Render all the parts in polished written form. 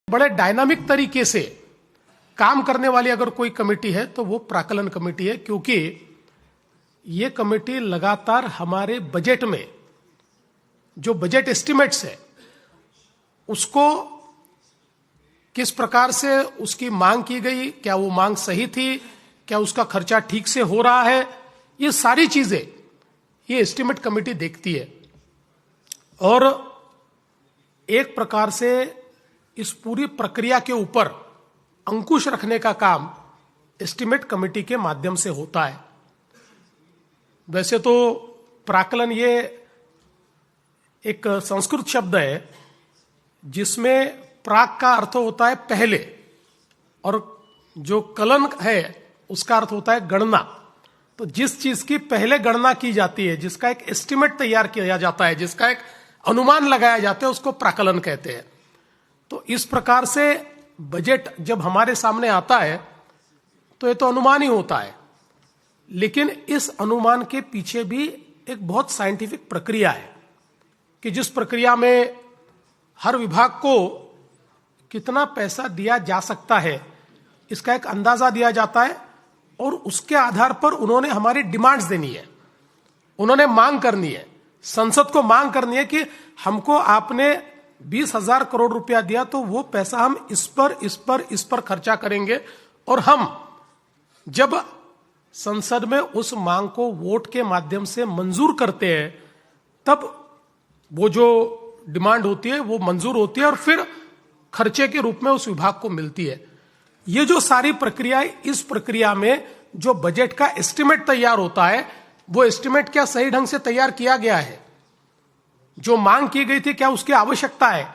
बड़े डायनामिक तरीके से काम करने वाली अगर कोई कमेटी है तो वो प्राक्कलन कमेटी है, क्योंकि ये कमेटी लगातार हमारे बजट में जो बजट एस्टिमेट्स है उसको किस प्रकार से उसकी मांग की गई, क्या वो मांग सही थी, क्या उसका खर्चा ठीक से हो रहा है, ये सारी चीजें ये एस्टिमेट कमेटी देखती है। और एक प्रकार से इस पूरी प्रक्रिया के ऊपर अंकुश रखने का काम एस्टिमेट कमेटी के माध्यम से होता है। वैसे तो प्राक्कलन ये एक संस्कृत शब्द है जिसमें प्राक का अर्थ होता है पहले, और जो कलन है उसका अर्थ होता है गणना। तो जिस चीज की पहले गणना की जाती है, जिसका एक एस्टिमेट तैयार किया जाता है, जिसका एक अनुमान लगाया जाता है, उसको प्राक्कलन कहते हैं। तो इस प्रकार से बजट जब हमारे सामने आता है तो ये तो अनुमान ही होता है, लेकिन इस अनुमान के पीछे भी एक बहुत साइंटिफिक प्रक्रिया है कि जिस प्रक्रिया में हर विभाग को कितना पैसा दिया जा सकता है इसका एक अंदाजा दिया जाता है, और उसके आधार पर उन्होंने हमारी डिमांड्स देनी है, उन्होंने मांग करनी है, संसद को मांग करनी है कि हमको आपने 20,000 करोड़ रुपया दिया तो वो पैसा हम इस पर खर्चा करेंगे। और हम जब संसद में उस मांग को वोट के माध्यम से मंजूर करते हैं तब वो जो डिमांड होती है वो मंजूर होती है और फिर खर्चे के रूप में उस विभाग को मिलती है। ये जो सारी प्रक्रिया है, इस प्रक्रिया में जो बजट का एस्टिमेट तैयार होता है वो एस्टिमेट क्या सही ढंग से तैयार किया गया है, जो मांग की गई थी क्या उसकी आवश्यकता है,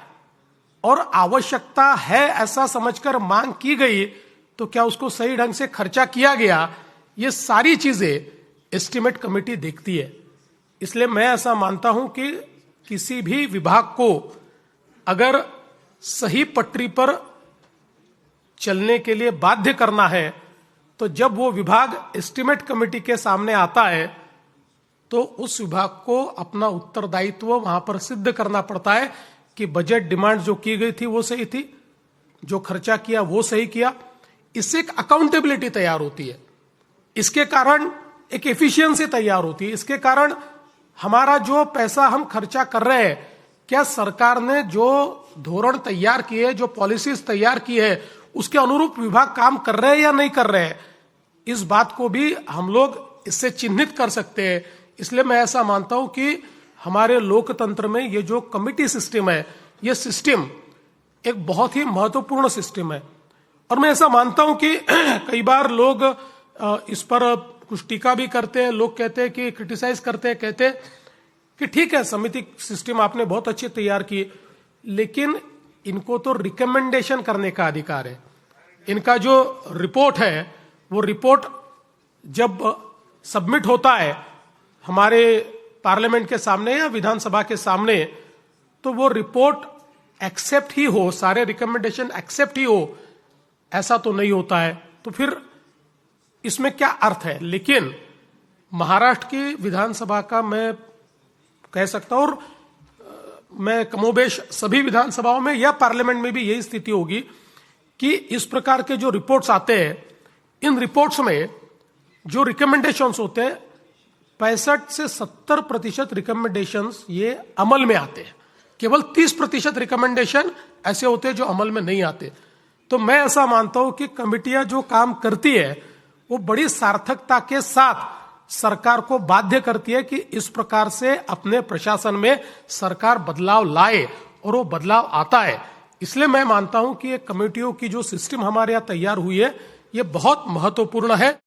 और आवश्यकता है ऐसा समझकर मांग की गई तो क्या उसको सही ढंग से खर्चा किया गया, ये सारी चीजें एस्टिमेट कमेटी देखती है। इसलिए मैं ऐसा मानता हूं कि किसी भी विभाग को अगर सही पटरी पर चलने के लिए बाध्य करना है तो जब वो विभाग एस्टिमेट कमेटी के सामने आता है तो उस विभाग को अपना उत्तरदायित्व वहां पर सिद्ध करना पड़ता है कि बजट डिमांड जो की गई थी वो सही थी, जो खर्चा किया वो सही किया। इससे एक अकाउंटेबिलिटी तैयार होती है, इसके कारण एक एफिशिएंसी तैयार होती है, इसके कारण हमारा जो पैसा हम खर्चा कर रहे हैं क्या सरकार ने जो धोरण तैयार किए, जो पॉलिसीज तैयार की है उसके अनुरूप विभाग काम कर रहे हैं या नहीं कर रहे हैं, इस बात को भी हम लोग इससे चिन्हित कर सकते हैं। इसलिए मैं ऐसा मानता हूं कि हमारे लोकतंत्र में ये जो कमिटी सिस्टम है, ये सिस्टम एक बहुत ही महत्वपूर्ण सिस्टम है। और मैं ऐसा मानता हूं कि कई बार लोग इस पर कुछ टीका भी करते हैं, लोग कहते हैं कि क्रिटिसाइज करते हैं, कहते हैं कि ठीक है समिति सिस्टम आपने बहुत अच्छी तैयार की, लेकिन इनको तो रिकमेंडेशन करने का अधिकार है। इनका जो रिपोर्ट है वो रिपोर्ट जब सबमिट होता है हमारे पार्लियामेंट के सामने या विधानसभा के सामने तो वो रिपोर्ट एक्सेप्ट ही हो, सारे रिकमेंडेशन एक्सेप्ट ही हो, ऐसा तो नहीं होता है। तो फिर इसमें क्या अर्थ है। लेकिन महाराष्ट्र की विधानसभा का मैं कह सकता हूं, और मैं कमोबेश सभी विधानसभाओं में या पार्लियामेंट में भी यही स्थिति होगी कि इस प्रकार के जो रिपोर्ट्स आते हैं, इन रिपोर्ट्स में जो रिकमेंडेशंस होते हैं 65 से 70% रिकमेंडेशंस ये अमल में आते हैं, केवल 30% रिकमेंडेशन ऐसे होते हैं जो अमल में नहीं आते। तो मैं ऐसा मानता हूं कि कमिटियां जो काम करती है वो बड़ी सार्थकता के साथ सरकार को बाध्य करती है कि इस प्रकार से अपने प्रशासन में सरकार बदलाव लाए, और वो बदलाव आता है। इसलिए मैं मानता हूं कि ये कमेटियों की जो सिस्टम हमारे यहां तैयार हुई है ये बहुत महत्वपूर्ण है।